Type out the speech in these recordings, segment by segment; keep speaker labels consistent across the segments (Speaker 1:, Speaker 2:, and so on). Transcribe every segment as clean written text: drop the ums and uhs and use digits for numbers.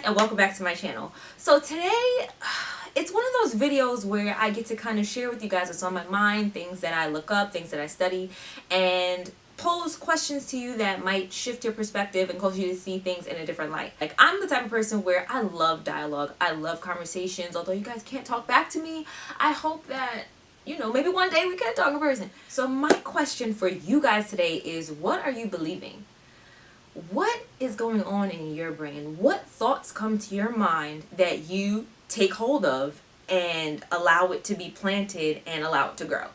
Speaker 1: and welcome back to my channel. So today it's one of those videos where I get to kind of share with you guys what's on my mind, things that I look up, things that I study, and pose questions to you that might shift your perspective and cause you to see things in a different light. Like, I'm the type of person where I love dialogue, I love conversations. Although you guys can't talk back to me, I hope that, you know, maybe one day we can talk in person. So my question for you guys today is, what are you believing? What is going on in your brain? What thoughts come to your mind that you take hold of and allow it to be planted and allow it to grow?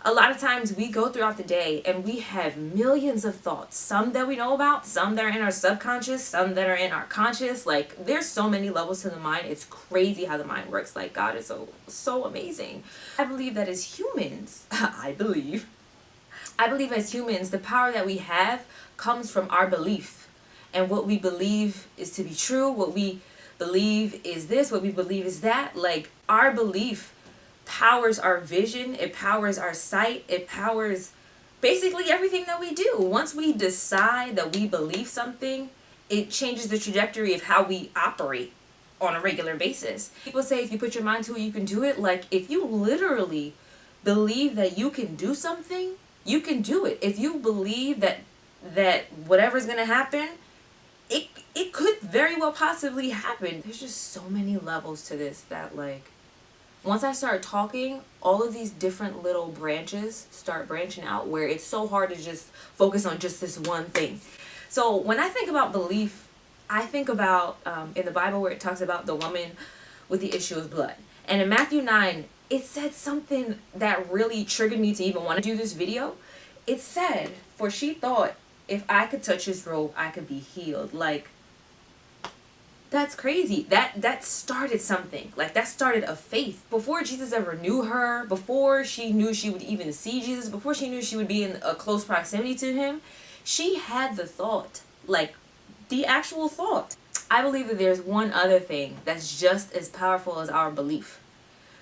Speaker 1: A lot of times we go throughout the day and we have millions of thoughts, some that we know about, some that are in our subconscious, some that are in our conscious. Like, there's so many levels to the mind. It's crazy how the mind works. Like, God is so amazing. I believe that as humans, I believe as humans, the power that we have comes from our belief, and what we believe is to be true, what we believe is this, what we believe is that. Like, our belief powers our vision, it powers our sight, it powers basically everything that we do. Once we decide that we believe something, it changes the trajectory of how we operate on a regular basis. People say if you put your mind to it, you can do it. Like, if you literally believe that you can do something, you can do it. If you believe that whatever's gonna happen, it could very well possibly happen. There's just so many levels to this that, like, once I start talking, all of these different little branches start branching out, where it's so hard to just focus on just this one thing. So when I think about belief, I think about in the Bible where it talks about the woman with the issue of blood. And in Matthew 9, it said something that really triggered me to even want to do this video. It said, for she thought, if I could touch his robe, I could be healed. Like, that's crazy. That started something. Like, that started a faith. Before Jesus ever knew her, before she knew she would even see Jesus, before she knew she would be in a close proximity to him, she had the thought, like the actual thought. I believe that there's one other thing that's just as powerful as our belief,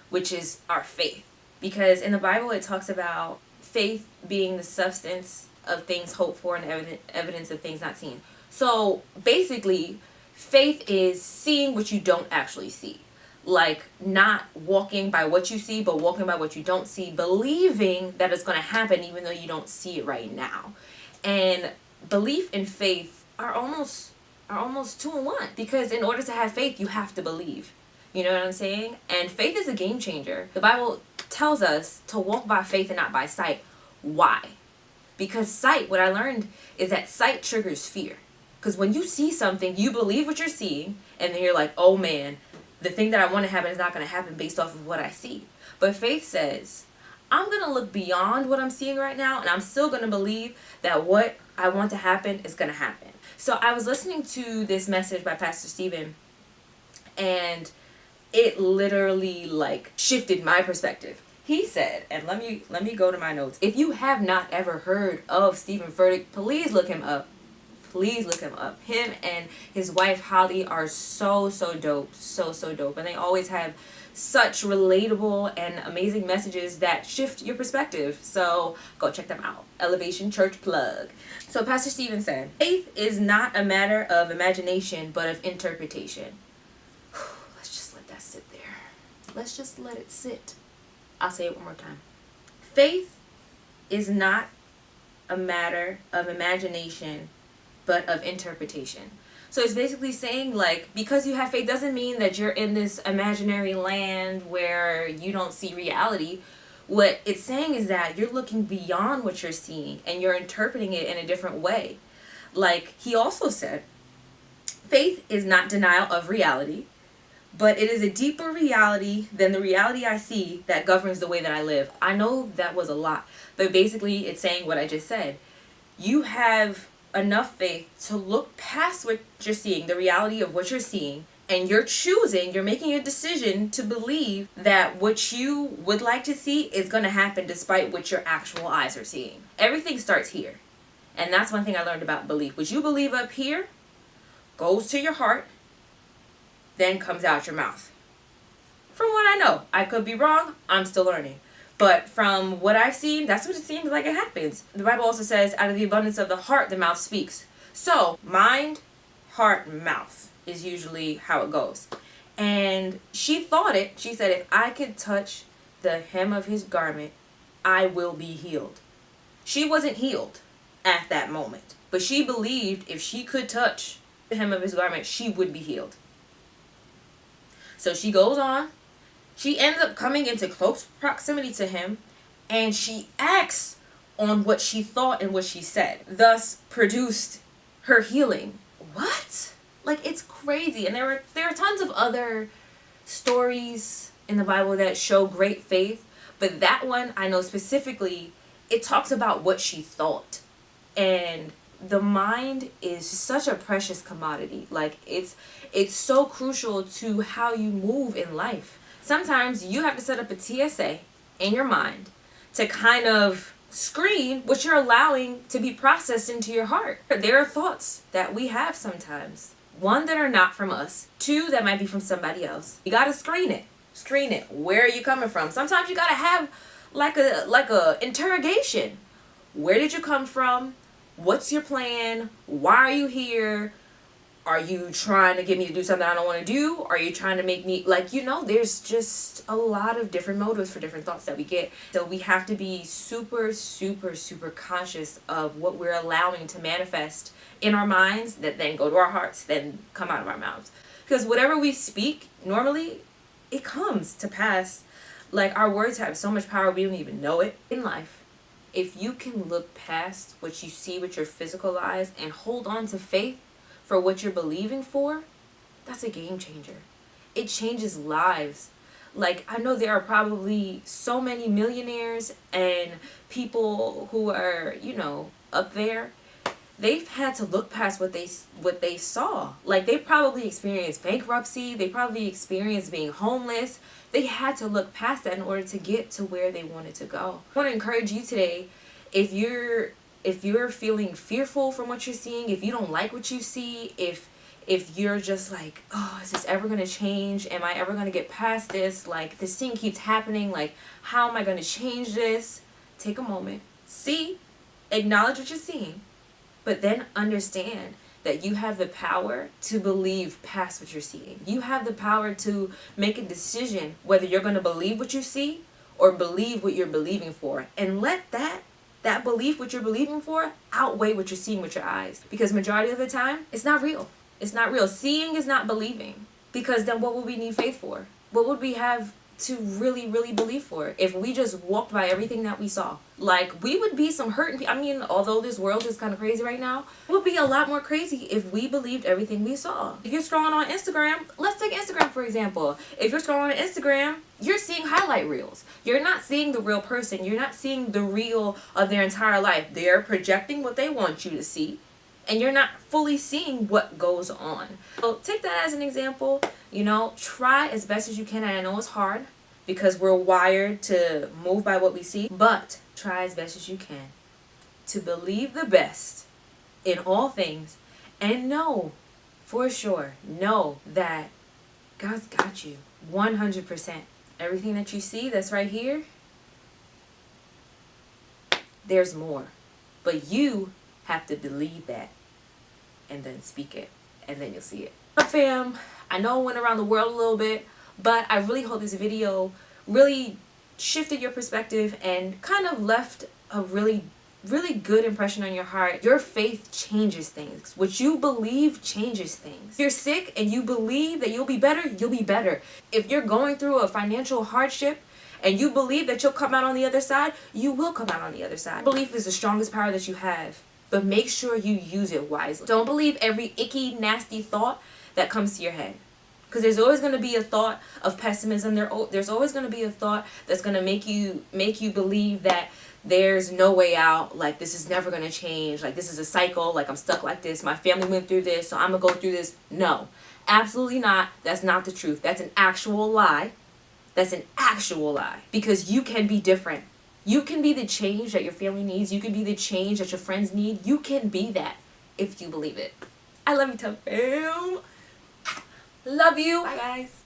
Speaker 1: which is our faith. Because in the Bible it talks about faith being the substance of things hoped for and evidence of things not seen. So basically, faith is seeing what you don't actually see. Like, not walking by what you see, but walking by what you don't see, believing that it's going to happen even though you don't see it right now. And belief and faith are almost two in one, because in order to have faith, you have to believe. You know what I'm saying? And faith is a game changer. The Bible tells us to walk by faith and not by sight. Why? Because sight, what I learned is that sight triggers fear. Because when you see something, you believe what you're seeing, and then you're like, oh man, the thing that I want to happen is not going to happen based off of what I see. But faith says, I'm going to look beyond what I'm seeing right now, and I'm still going to believe that what I want to happen is going to happen. So I was listening to this message by Pastor Stephen, and it literally, like, shifted my perspective. He said, and let me go to my notes. If you have not ever heard of Stephen Furtick, please look him up. Please look him up. Him and his wife Holly are so dope. So dope. And they always have such relatable and amazing messages that shift your perspective. So go check them out. Elevation Church plug. So Pastor Stephen said, faith is not a matter of imagination, but of interpretation. Let's just let that sit there. Let's just let it sit. I'll say it one more time. Faith is not a matter of imagination, but of interpretation. So it's basically saying, like, because you have faith doesn't mean that you're in this imaginary land where you don't see reality. What it's saying is that you're looking beyond what you're seeing and you're interpreting it in a different way. Like, he also said, faith is not denial of reality, but it is a deeper reality than the reality I see that governs the way that I live. I know that was a lot, but basically it's saying what I just said. You have enough faith to look past what you're seeing, the reality of what you're seeing, and you're making a decision to believe that what you would like to see is going to happen despite what your actual eyes are seeing. Everything starts here. And that's one thing I learned about belief. What you believe up here goes to your heart, then comes out your mouth. From what I know, I could be wrong, I'm still learning. But from what I've seen, that's what it seems like it happens. The Bible also says, out of the abundance of the heart, the mouth speaks. So, mind, heart, mouth. is usually how it goes. And she thought it. She said, if I could touch the hem of his garment, I will be healed. She wasn't healed at that moment, but she believed if she could touch the hem of his garment, she would be healed. So she goes on. She ends up coming into close proximity to him, and she acts on what she thought and what she said, thus produced her healing. What? Like, it's crazy. And there are tons of other stories in the Bible that show great faith, but that one I know specifically, it talks about what she thought. And the mind is such a precious commodity. Like, it's so crucial to how you move in life. Sometimes you have to set up a TSA in your mind to kind of screen what you're allowing to be processed into your heart. There are thoughts that we have sometimes. One, that are not from us. Two, that might be from somebody else. You gotta screen it. Screen it. Where are you coming from? Sometimes you gotta have like a interrogation. Where did you come from? What's your plan? Why are you here? Are you trying to get me to do something I don't want to do? Are you trying to make me, like, you know, there's just a lot of different motives for different thoughts that we get. So we have to be super, super, super conscious of what we're allowing to manifest in our minds that then go to our hearts, then come out of our mouths. Because whatever we speak, normally, it comes to pass. Like, our words have so much power, we don't even know it. In life, if you can look past what you see with your physical eyes and hold on to faith for what you're believing for, that's a game changer. It changes lives. Like, I know there are probably so many millionaires and people who are, you know, up there. They've had to look past what they saw. Like, they probably experienced bankruptcy. They probably experienced being homeless. They had to look past that in order to get to where they wanted to go. I want to encourage you today, if you're feeling fearful from what you're seeing, if you don't like what you see, if you're just like, oh, is this ever going to change? Am I ever going to get past this? Like, this thing keeps happening. Like, how am I going to change this? Take a moment. See, acknowledge what you're seeing, but then understand that you have the power to believe past what you're seeing. You have the power to make a decision whether you're going to believe what you see or believe what you're believing for. And let that belief, what you're believing for, outweigh what you're seeing with your eyes. Because majority of the time, it's not real. It's not real. Seeing is not believing. Because then what would we need faith for? What would we have to really, really believe for if we just walked by everything that we saw? Like, we would be some hurting people. I mean, although this world is kind of crazy right now, it would be a lot more crazy if we believed everything we saw. If you're scrolling on Instagram, let's take Instagram for example. If you're scrolling on Instagram, you're seeing highlight reels. You're not seeing the real person. You're not seeing the real of their entire life. They're projecting what they want you to see, and you're not fully seeing what goes on. So take that as an example. You know, try as best as you can, and I know it's hard because we're wired to move by what we see, but try as best as you can to believe the best in all things, and know for sure, know that God's got you 100%. Everything that you see that's right here, there's more, but you have to believe that and then speak it, and then you'll see it. Fam, I know I went around the world a little bit, but I really hope this video really shifted your perspective and kind of left a really good impression on your heart. Your faith changes things. What you believe changes things. If you're sick and you believe that you'll be better, you'll be better. If you're going through a financial hardship and you believe that you'll come out on the other side, you will come out on the other side. Belief is the strongest power that you have, but make sure you use it wisely. Don't believe every icky, nasty thought that comes to your head. Because there's always going to be a thought of pessimism. There's always going to be a thought that's going to make you believe that there's no way out, like this is never going to change, like this is a cycle, like I'm stuck like this, my family went through this, so I'm going to go through this. No, absolutely not. That's not the truth. That's an actual lie. That's an actual lie. Because you can be different. You can be the change that your family needs. You can be the change that your friends need. You can be that if you believe it. I love you, Tubby. Love you. Bye, guys.